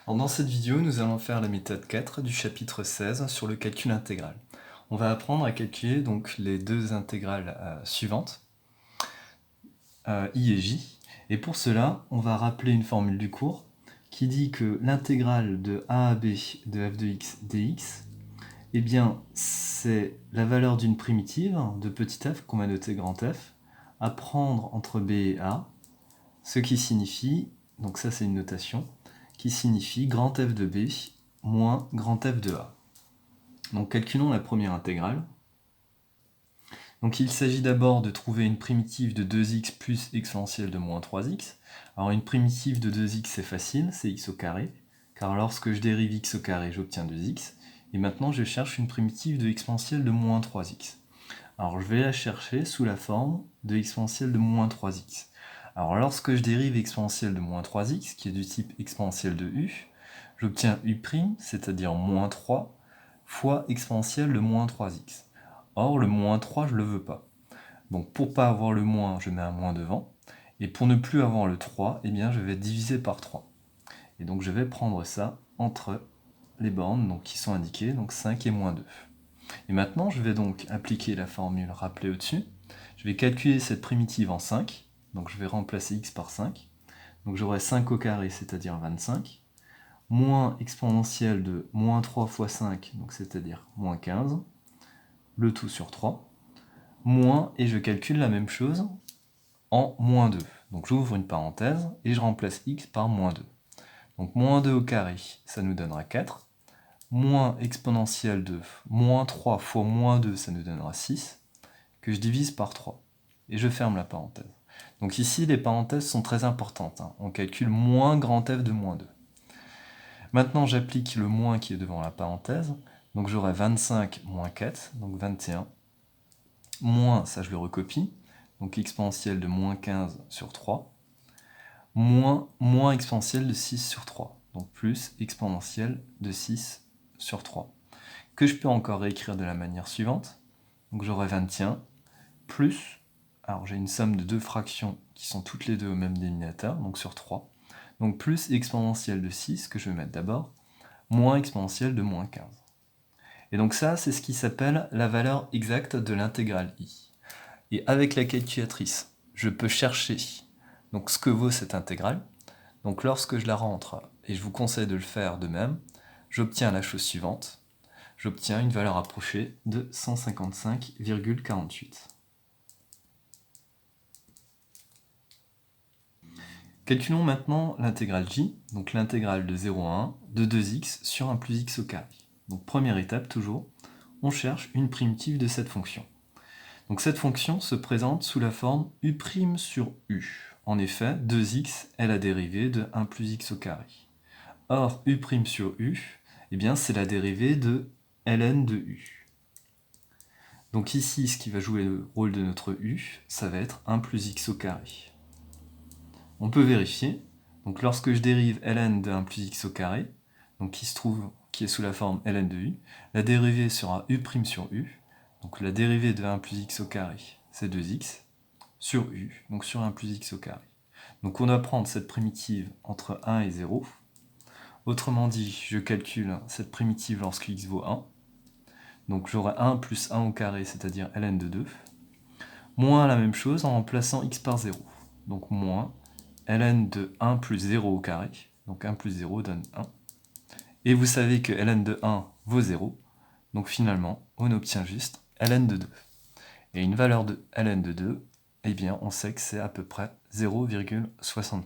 Alors, dans cette vidéo, nous allons faire la méthode 4 du chapitre 16 sur le calcul intégral. On va apprendre à calculer donc les deux intégrales suivantes, i et j. Et pour cela, on va rappeler une formule du cours qui dit que l'intégrale de a à b de f de x dx, eh bien, c'est la valeur d'une primitive de petit f, qu'on va noter grand F, à prendre entre b et a, ce qui signifie, donc ça c'est une notation, qui signifie grand F de B moins grand F de A. Donc calculons la première intégrale. Donc il s'agit d'abord de trouver une primitive de 2x plus exponentielle de moins 3x. Alors une primitive de 2x c'est facile, c'est x au carré, car lorsque je dérive x au carré j'obtiens 2x. Et maintenant je cherche une primitive de exponentielle de moins 3x. Alors je vais la chercher sous la forme de exponentielle de moins 3x. Alors lorsque je dérive exponentielle de moins 3x, qui est du type exponentielle de u, j'obtiens u', c'est-à-dire moins 3, fois exponentielle de moins 3x. Or le moins 3, je ne le veux pas. Donc pour ne pas avoir le moins, je mets un moins devant. Et pour ne plus avoir le 3, eh bien, je vais diviser par 3. Et donc je vais prendre ça entre les bornes donc, qui sont indiquées, donc 5 et moins 2. Et maintenant, je vais donc appliquer la formule rappelée au-dessus. Je vais calculer cette primitive en 5. Donc je vais remplacer x par 5. Donc j'aurai 5 au carré, c'est-à-dire 25. Moins exponentielle de moins 3 fois 5, donc c'est-à-dire moins 15. Le tout sur 3. Moins, et je calcule la même chose en moins 2. Donc j'ouvre une parenthèse et je remplace x par moins 2. Donc moins 2 au carré, ça nous donnera 4. Moins exponentielle de moins 3 fois moins 2, ça nous donnera 6, que je divise par 3. Et je ferme la parenthèse. Donc ici, les parenthèses sont très importantes. On calcule moins grand F de moins 2. Maintenant, j'applique le moins qui est devant la parenthèse. Donc j'aurai 25 moins 4, donc 21. Moins, ça je le recopie, donc exponentielle de moins 15 sur 3. Moins exponentielle de 6 sur 3. Donc plus exponentielle de 6 sur 3. Que je peux encore réécrire de la manière suivante. Donc j'aurai 21 plus, alors j'ai une somme de deux fractions qui sont toutes les deux au même dénominateur, donc sur 3. Donc plus exponentielle de 6, que je vais mettre d'abord, moins exponentielle de moins 15. Et donc ça, c'est ce qui s'appelle la valeur exacte de l'intégrale i. Et avec la calculatrice, je peux chercher donc ce que vaut cette intégrale. Donc lorsque je la rentre, et je vous conseille de le faire de même, j'obtiens la chose suivante. J'obtiens une valeur approchée de 155,48. Calculons maintenant l'intégrale j, donc l'intégrale de 0 à 1 de 2x sur 1 plus x au carré. Donc première étape toujours, on cherche une primitive de cette fonction. Donc cette fonction se présente sous la forme u' sur u. En effet, 2x est la dérivée de 1 plus x au carré. Or, u' sur u, eh bien, c'est la dérivée de ln de u. Donc ici, ce qui va jouer le rôle de notre u, ça va être 1 plus x au carré. On peut vérifier. Donc lorsque je dérive ln de 1 plus x au carré, donc qui est sous la forme ln de u, la dérivée sera u' sur u. Donc la dérivée de 1 plus x au carré, c'est 2x, sur u, donc sur 1 plus x au carré. Donc on doit prendre cette primitive entre 1 et 0. Autrement dit, je calcule cette primitive lorsque x vaut 1. Donc j'aurai 1 plus 1 au carré, c'est-à-dire ln de 2. Moins la même chose en remplaçant x par 0. Donc moins ln de 1 plus 0 au carré. Donc 1 plus 0 donne 1. Et vous savez que ln de 1 vaut 0. Donc finalement, on obtient juste ln de 2. Et une valeur de ln de 2, eh bien on sait que c'est à peu près 0,69.